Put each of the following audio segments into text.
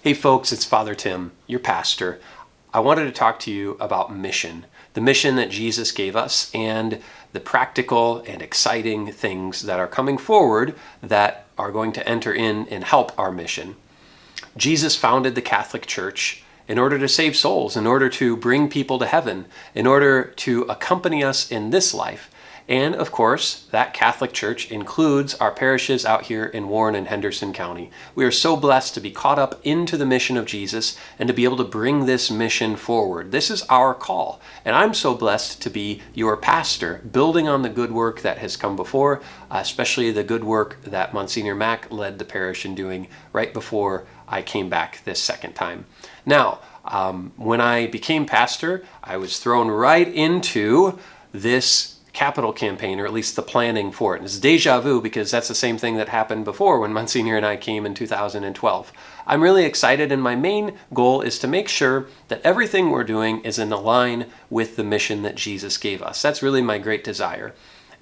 Hey folks, it's Father Tim, your pastor. I wanted to talk to you about mission, the mission that Jesus gave us and the practical and exciting things that are coming forward that are going to enter in and help our mission. Jesus founded the Catholic Church in order to save souls, in order to bring people to heaven, in order to accompany us in this life. And of course, that Catholic Church includes our parishes out here in Warren and Henderson County. We are so blessed to be caught up into the mission of Jesus and to be able to bring this mission forward. This is our call. And I'm so blessed to be your pastor, building on the good work that has come before, especially the good work that Monsignor Mack led the parish in doing right before I came back this second time. Now, when I became pastor, I was thrown right into this capital campaign, or at least the planning for it. And it's deja vu because that's the same thing that happened before when Monsignor and I came in 2012. I'm really excited, and my main goal is to make sure that everything we're doing is in line with the mission that Jesus gave us. That's really my great desire.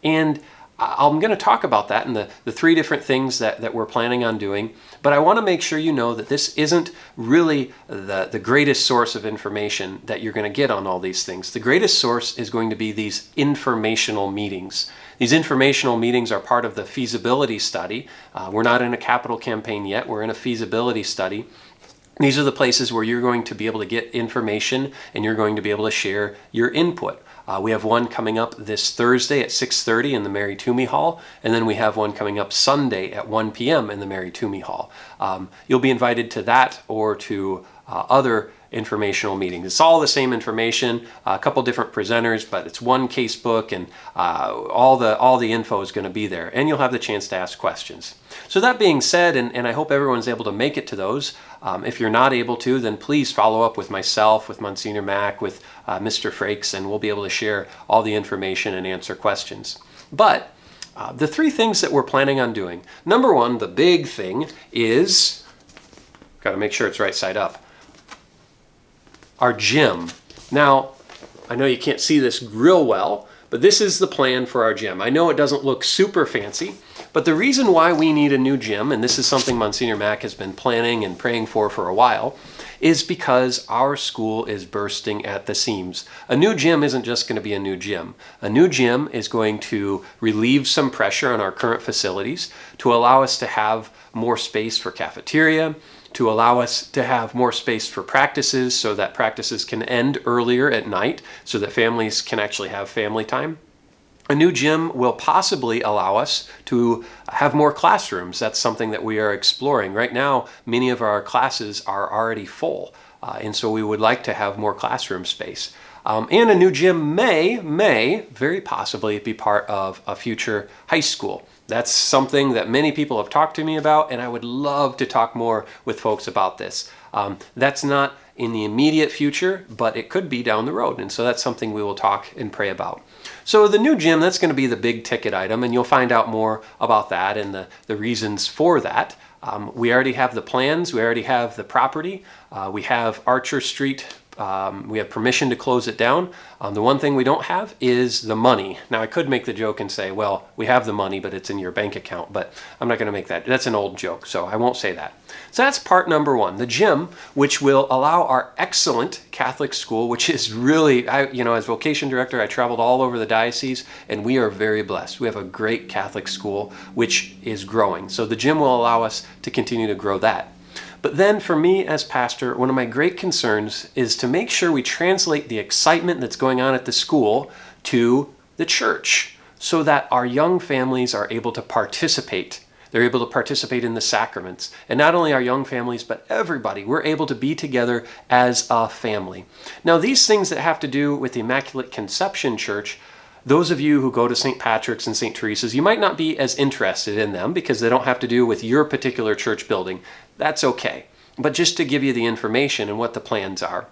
And I'm going to talk about that and the three different things that we're planning on doing, but I want to make sure you know that this isn't really the greatest source of information that you're going to get on all these things. The greatest source is going to be these informational meetings. These informational meetings are part of the feasibility study. We're not in a capital campaign yet, we're in a feasibility study. These are the places where you're going to be able to get information and you're going to be able to share your input. We have one coming up this Thursday at 6:30 in the Mary Toomey Hall, and then we have one coming up Sunday at 1 p.m. in the Mary Toomey Hall. You'll be invited to that or to other informational meetings. It's all the same information, a couple different presenters, but it's one casebook, and all the info is going to be there, and you'll have the chance to ask questions. So that being said, and I hope everyone's able to make it to those. If you're not able to, then please follow up with myself, with Monsignor Mack, with Mr. Frakes, and we'll be able to share all the information and answer questions. But the three things that we're planning on doing. Number one, the big thing is, got to make sure it's right side up, our gym. Now, I know you can't see this real well, but this is the plan for our gym. I know it doesn't look super fancy, but the reason why we need a new gym, and this is something Monsignor Mack has been planning and praying for a while, is because our school is bursting at the seams. A new gym isn't just going to be a new gym. A new gym is going to relieve some pressure on our current facilities to allow us to have more space for cafeteria, to allow us to have more space for practices so that practices can end earlier at night so that families can actually have family time. A new gym will possibly allow us to have more classrooms. That's something that we are exploring. Right now, many of our classes are already full, and so we would like to have more classroom space. And a new gym may very possibly be part of a future high school. That's something that many people have talked to me about, and I would love to talk more with folks about this. That's not in the immediate future, but it could be down the road, and so that's something we will talk and pray about. So the new gym, that's going to be the big ticket item, and you'll find out more about that and the reasons for that. We already have the plans, we already have the property, we have Archer Street. We have permission to close it down. The one thing we don't have is the money. Now, I could make the joke and say, well, we have the money, but it's in your bank account. But I'm not going to make that. That's an old joke, so I won't say that. So that's part number one, the gym, which will allow our excellent Catholic school, which is really, as vocation director, I traveled all over the diocese, and we are very blessed. We have a great Catholic school, which is growing. So the gym will allow us to continue to grow that. But then for me as pastor, one of my great concerns is to make sure we translate the excitement that's going on at the school to the church so that our young families are able to participate. They're able to participate in the sacraments. And not only our young families, but everybody. We're able to be together as a family. Now, these things that have to do with the Immaculate Conception Church, those of you who go to St. Patrick's and St. Teresa's, you might not be as interested in them because they don't have to do with your particular church building. That's okay. But just to give you the information and what the plans are.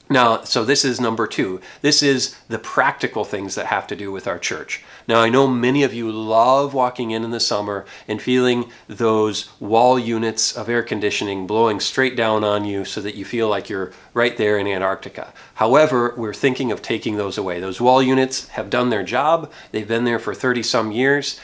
Now, so this is number two. This is the practical things that have to do with our church. Now, I know many of you love walking in the summer and feeling those wall units of air conditioning blowing straight down on you so that you feel like you're right there in Antarctica. However, we're thinking of taking those away. Those wall units have done their job. They've been there for 30 some years.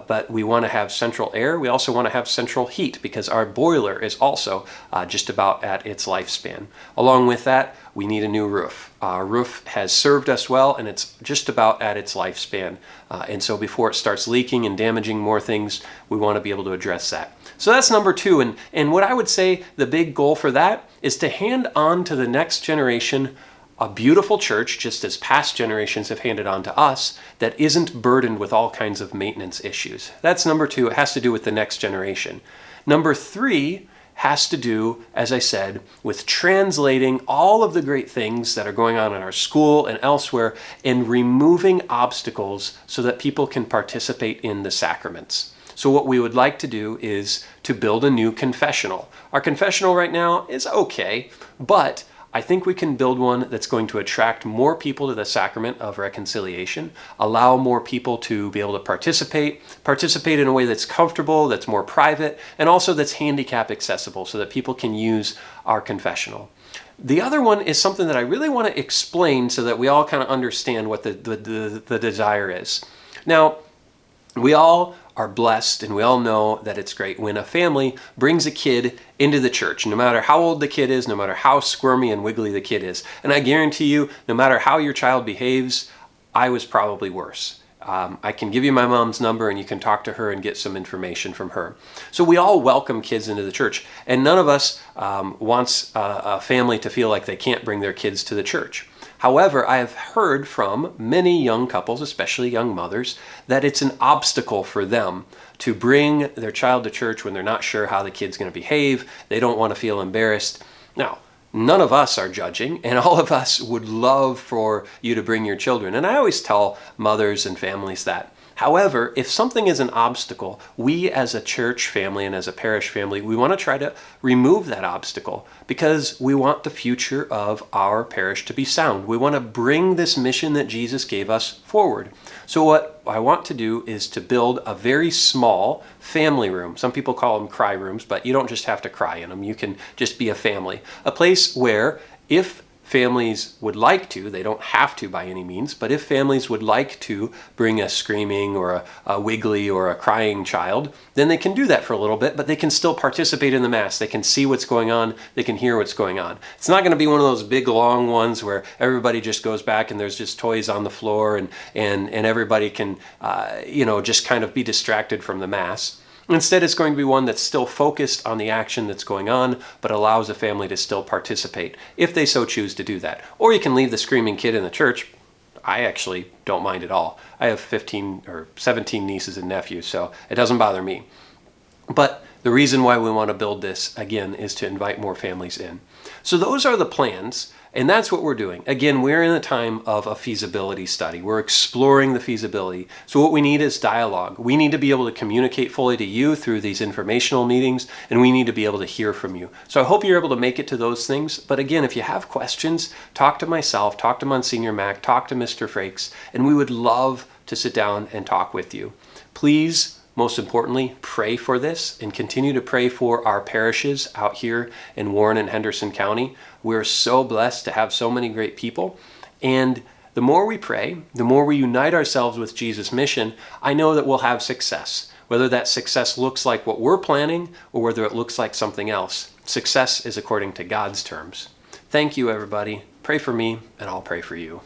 but we want to have central air. We also want to have central heat because our boiler is also just about at its lifespan. Along with that, we need a new roof. Our roof has served us well, and it's just about at its lifespan. And so before it starts leaking and damaging more things, we want to be able to address that. So that's number 2. And what I would say the big goal for that is to hand on to the next generation a beautiful church, just as past generations have handed on to us, that isn't burdened with all kinds of maintenance issues. That's number 2. It has to do with the next generation. Number 3 has to do, as I said, with translating all of the great things that are going on in our school and elsewhere and removing obstacles so that people can participate in the sacraments. So what we would like to do is to build a new confessional. Our confessional right now is okay, but I think we can build one that's going to attract more people to the sacrament of reconciliation, allow more people to be able to participate in a way that's comfortable, that's more private, and also that's handicap accessible so that people can use our confessional. The other one is something that I really want to explain so that we all kind of understand what the desire is. Now, we all are blessed and we all know that it's great when a family brings a kid into the church, no matter how old the kid is, no matter how squirmy and wiggly the kid is. And I guarantee you, no matter how your child behaves, I was probably worse. I can give you my mom's number and you can talk to her and get some information from her. So we all welcome kids into the church, and none of us wants a family to feel like they can't bring their kids to the church. However, I have heard from many young couples, especially young mothers, that it's an obstacle for them to bring their child to church when they're not sure how the kid's going to behave. They don't want to feel embarrassed. Now, none of us are judging, and all of us would love for you to bring your children. And I always tell mothers and families that. However, if something is an obstacle, we as a church family and as a parish family, we want to try to remove that obstacle because we want the future of our parish to be sound. We want to bring this mission that Jesus gave us forward. So what I want to do is to build a very small family room. Some people call them cry rooms, but you don't just have to cry in them. You can just be a family. A place where if families would like to, they don't have to by any means, but if families would like to bring a screaming or a wiggly or a crying child, then they can do that for a little bit, but they can still participate in the Mass. They can see what's going on. They can hear what's going on. It's not going to be one of those big long ones where everybody just goes back and there's just toys on the floor and everybody can, just kind of be distracted from the Mass. Instead, it's going to be one that's still focused on the action that's going on, but allows a family to still participate, if they so choose to do that. Or you can leave the screaming kid in the church. I actually don't mind at all. I have 15 or 17 nieces and nephews, so it doesn't bother me. But the reason why we want to build this, again, is to invite more families in. So those are the plans. And that's what we're doing. Again, we're in the time of a feasibility study. We're exploring the feasibility. So what we need is dialogue. We need to be able to communicate fully to you through these informational meetings, and we need to be able to hear from you. So I hope you're able to make it to those things. But again, if you have questions, talk to myself, talk to Monsignor Mack, talk to Mr. Frakes, and we would love to sit down and talk with you. Please, most importantly, pray for this and continue to pray for our parishes out here in Warren and Henderson County. We're so blessed to have so many great people. And the more we pray, the more we unite ourselves with Jesus' mission, I know that we'll have success. Whether that success looks like what we're planning or whether it looks like something else, success is according to God's terms. Thank you, everybody. Pray for me, and I'll pray for you.